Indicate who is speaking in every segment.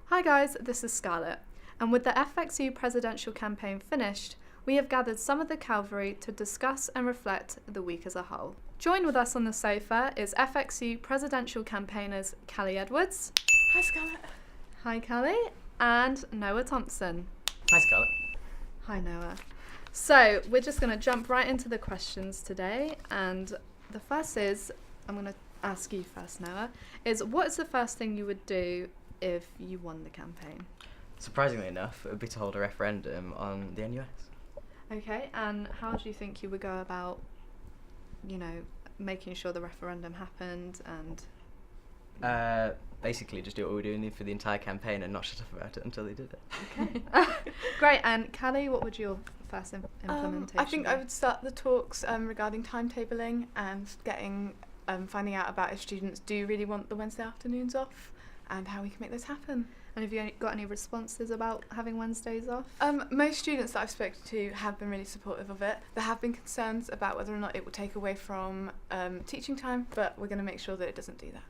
Speaker 1: Hi guys, this is Scarlett, and with the FXU presidential campaign finished, we have gathered some of the cavalry to discuss and reflect the week as a whole. Joined with us on the sofa is FXU presidential campaigners Callie Edwards.
Speaker 2: Hi Scarlett.
Speaker 1: Hi Callie, and Noah Thompson.
Speaker 3: Hi Scarlett.
Speaker 1: Hi Noah. So we're just going to jump right into the questions today, and the first is, I'm going to ask you first, Noah, is what is the first thing you would do if you won the campaign?
Speaker 3: Surprisingly enough, it would be to hold a referendum on the NUS.
Speaker 1: Okay, and how do you think you would go about, making sure the referendum happened and...
Speaker 3: Basically just do what we were doing for the entire campaign and not shut up about it until they did it.
Speaker 1: Okay. Great, and Callie, what would your first implementation
Speaker 2: I think
Speaker 1: be?
Speaker 2: I would start the talks regarding timetabling and finding out about if students do really want the Wednesday afternoons off and how we can make this happen.
Speaker 1: And have you got any responses about having Wednesdays off?
Speaker 2: Most students that I've spoken to have been really supportive of it. There have been concerns about whether or not it will take away from teaching time, but we're going to make sure that it doesn't do that.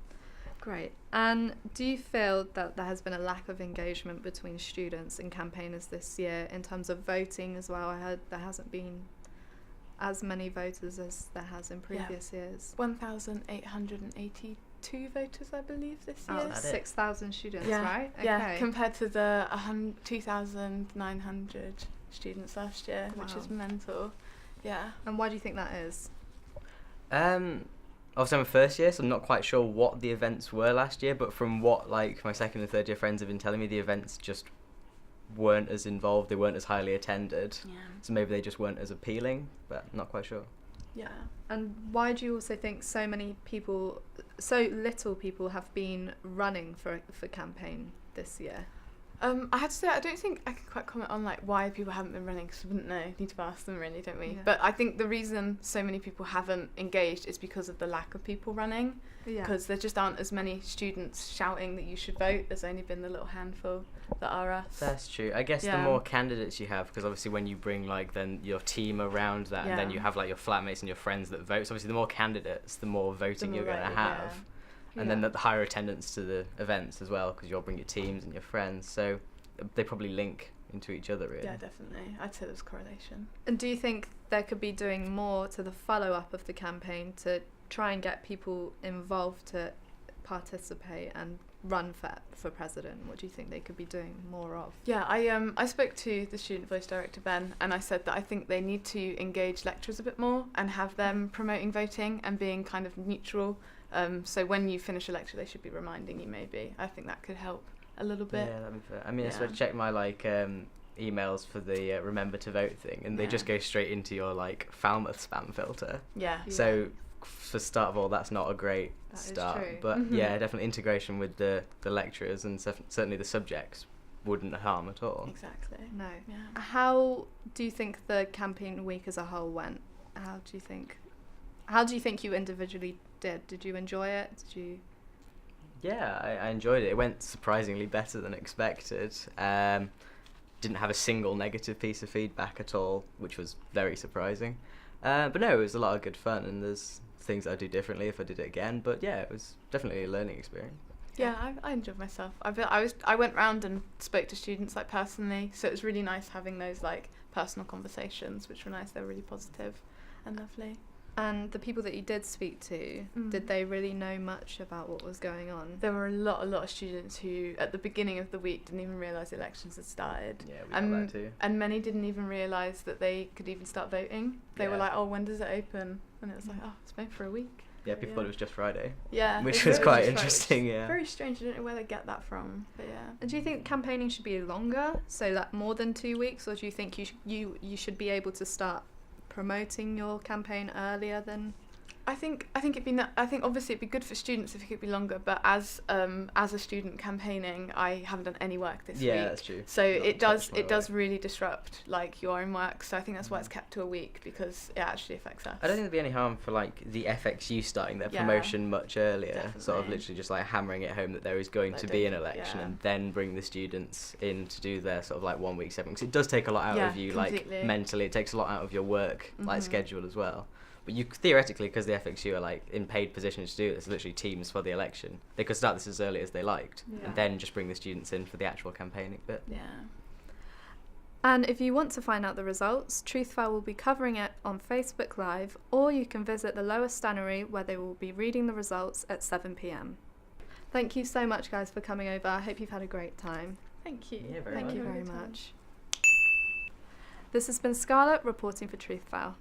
Speaker 1: Great. And do you feel that there has been a lack of engagement between students and campaigners this year in terms of voting as well? I heard there hasn't been as many voters as there has in previous years.
Speaker 2: 1,882 voters, I believe, this year.
Speaker 1: Oh, 6,000 students,
Speaker 2: yeah.
Speaker 1: right? Okay.
Speaker 2: Yeah, compared to the 2,900 students last year, which is mental. Yeah.
Speaker 1: And why do you think that is?
Speaker 3: Obviously I'm a first year, so I'm not quite sure what the events were last year, but from what my second and third year friends have been telling me, the events just weren't as involved, they weren't as highly attended.
Speaker 2: Yeah.
Speaker 3: So maybe they just weren't as appealing, but I'm not quite sure.
Speaker 2: Yeah.
Speaker 1: And why do you also think so little people have been running for campaign this year?
Speaker 2: I had to say, I don't think I can quite comment on why people haven't been running, because we wouldn't know. Need to ask them, really, don't we?
Speaker 1: Yeah.
Speaker 2: But I think the reason so many people haven't engaged is because of the lack of people running.
Speaker 1: Yeah.
Speaker 2: Because there just aren't as many students shouting that you should vote. There's only been the little handful that are us.
Speaker 3: That's true. I guess the more candidates you have, because obviously when you bring then your team around that, and then you have your flatmates and your friends that vote. So obviously the more candidates, the more voting you're going to have.
Speaker 2: Yeah.
Speaker 3: And then the higher attendance to the events as well, because you'll bring your teams and your friends. So they probably link into each other, really.
Speaker 2: Yeah, definitely. I'd say there's correlation.
Speaker 1: And do you think there could be doing more to the follow-up of the campaign to try and get people involved to participate and run for president? What do you think they could be doing more of?
Speaker 2: Yeah, I spoke to the Student Voice Director, Ben, and I said that I think they need to engage lecturers a bit more and have them promoting voting and being kind of neutral. So when you finish a lecture, they should be reminding you, maybe. I think that could help a little bit.
Speaker 3: Yeah, that'd be fair. I mean, I checked my emails for the Remember to Vote thing, and they just go straight into your Falmouth spam filter.
Speaker 2: Yeah.
Speaker 3: So for start of all, that's not a great start.
Speaker 1: True.
Speaker 3: But yeah, definitely integration with the lecturers and certainly the subjects wouldn't harm at all.
Speaker 2: Exactly.
Speaker 1: No.
Speaker 2: Yeah.
Speaker 1: How do you think the campaign week as a whole went? How do you think you individually did? Did you enjoy it?
Speaker 3: Yeah, I enjoyed it. It went surprisingly better than expected. Didn't have a single negative piece of feedback at all, which was very surprising. But no, it was a lot of good fun, and there's things I'd do differently if I did it again. But yeah, it was definitely a learning experience.
Speaker 2: Yeah, I enjoyed myself. I went round and spoke to students personally, so it was really nice having those personal conversations, which were nice. They were really positive and lovely.
Speaker 1: And the people that you did speak to, did they really know much about what was going on?
Speaker 2: There were a lot of students who, at the beginning of the week, didn't even realise the elections had started.
Speaker 3: Yeah, we got that too.
Speaker 2: And many didn't even realise that they could even start voting. They were like, oh, when does it open? And it was like, oh, it's been for a week.
Speaker 3: Yeah, people thought it was just Friday.
Speaker 2: Yeah.
Speaker 3: Which was quite interesting, yeah.
Speaker 2: Very strange. I don't know where they get that from, but yeah.
Speaker 1: And do you think campaigning should be longer, so more than 2 weeks, or do you think you should be able to start promoting your campaign earlier than?
Speaker 2: I think obviously it'd be good for students if it could be longer, but as a student campaigning, I haven't done any work this week.
Speaker 3: Yeah, that's true.
Speaker 2: So it does really disrupt your own work. So I think that's why it's kept to a week, because it actually affects us.
Speaker 3: I don't think there'd be any harm for the FXU starting their promotion much earlier.
Speaker 2: Definitely.
Speaker 3: Sort of literally just hammering it home that there is going to be an election, and then bring the students in to do their sort of 1 week, 7 weeks. It does take a lot out of you,
Speaker 2: completely.
Speaker 3: Mentally. It takes a lot out of your work schedule as well. But you theoretically, because the FXU are like in paid positions to do this, literally teams for the election, they could start this as early as they liked,
Speaker 2: Yeah.
Speaker 3: and then just bring the students in for the actual campaigning bit.
Speaker 2: Yeah.
Speaker 1: And if you want to find out the results, Truthfell will be covering it on Facebook Live, or you can visit the Lower Stannery where they will be reading the results at 7 p.m. Thank you so much, guys, for coming over. I hope you've had a great time.
Speaker 2: Thank you.
Speaker 3: Yeah, very
Speaker 1: Thank
Speaker 3: much.
Speaker 1: you
Speaker 2: Have a
Speaker 1: very
Speaker 2: good time.
Speaker 1: much. This has been Scarlett reporting for Truthfell.